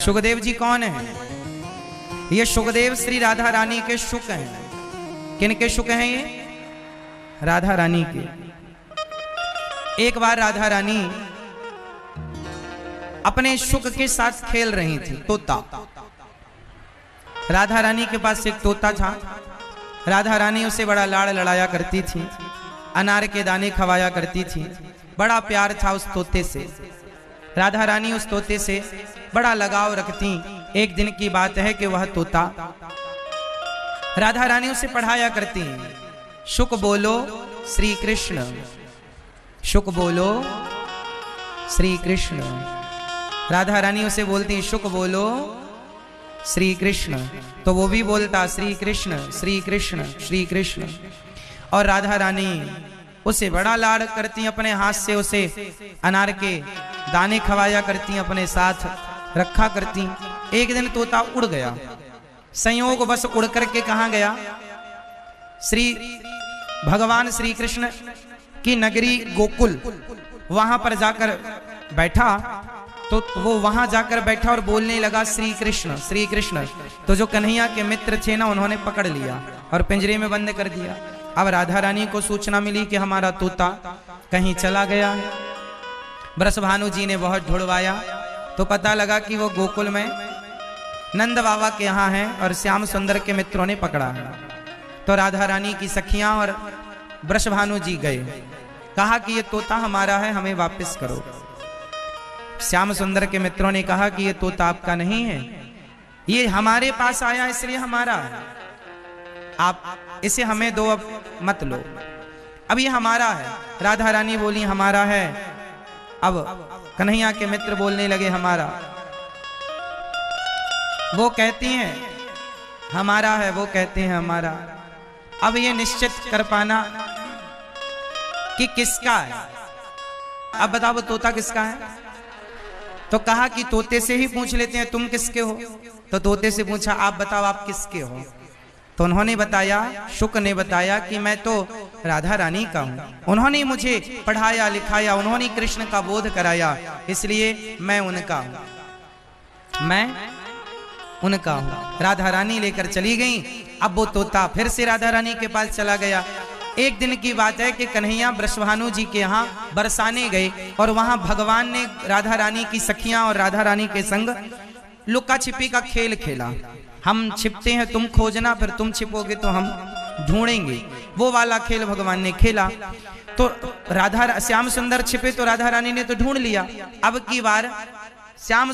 सुखदेव जी कौन है? ये सुखदेव श्री राधा रानी के शुक हैं। किनके शुक हैं ये? राधा रानी के। एक बार राधा रानी अपने शुक के साथ खेल रही थी। तोता, राधा रानी के पास एक तोता था। राधा रानी उसे बड़ा लाड़ लड़ाया करती थी, अनार के दाने खवाया करती थी। बड़ा प्यार था उस तोते से। राधा रानी उस तोते से बड़ा लगाव रखती। एक दिन की बात है कि वह तोता राधा रानी उसे पढ़ाया करती। शुक बोलो श्री कृष्ण, शुक बोलो श्री कृष्ण। राधा रानी उसे बोलती शुक बोलो श्री कृष्ण, तो वो भी बोलता श्री कृष्ण श्री कृष्ण श्री कृष्ण। और राधा रानी उसे बड़ा लाड़ करती, अपने हाथ से उसे अनार के दाने खवाया करती, अपने साथ रखा करती। एक दिन तोता उड़ गया, संयोग बस उड़ करके कहां गया? श्री भगवान श्री कृष्ण की नगरी गोकुल, वहां पर जाकर बैठा। तो वो वहां जाकर बैठा और बोलने लगा श्री कृष्ण श्री कृष्ण। तो जो कन्हैया के मित्र थे ना, उन्होंने पकड़ लिया और पिंजरे में बंद कर दिया। अब राधा रानी को सूचना मिली कि हमारा तोता कहीं चला गया है। बृषभानु जी ने बहुत ढूंढवाया तो पता लगा कि वो गोकुल में नंद बाबा के यहाँ है और श्याम सुंदर के मित्रों ने पकड़ा है। तो राधा रानी की सखियां और बृषभानु जी गए, कहा कि ये तोता हमारा है, हमें वापस करो। श्याम सुंदर के मित्रों ने कहा कि ये तोता आपका नहीं है, ये हमारे पास आया इसलिए हमारा है, आप इसे हमें दो, अब मत लो, अब ये हमारा है। राधा रानी बोली हमारा है। अब कन्हैया के मित्र बोलने लगे हमारा। वो कहती हैं हमारा है, वो कहते हैं हमारा। अब ये निश्चित कर पाना कि किसका है। अब बताओ वो तोता किसका है? तो कहा कि तोते से ही पूछ लेते हैं तुम किसके हो। तो तोते से पूछा आप बताओ आप किसके हो। तो उन्होंने बताया, शुक ने बताया कि मैं तो राधा रानी का हूं, उन्होंने मुझे पढ़ाया लिखाया, उन्होंने कृष्ण का बोध कराया, इसलिए मैं उनका हूं, मैं उनका हूं। राधा रानी लेकर चली गई। अब वो तोता फिर से राधा रानी के पास चला गया। एक दिन की बात है कि कन्हैया बृषभानु जी के यहाँ बरसाने गए और वहां भगवान ने राधा रानी की सखियां और राधा रानी के संग लुका छिपी का खेल खेला। हम छिपते हैं तुम खोजना, फिर तुम छिपोगे तो हम ढूंढेंगे, वो वाला खेल भगवान ने खेला। तो राधा श्याम सुंदर छिपे तो राधा रानी ने तो ढूंढ लिया। अब की बार श्याम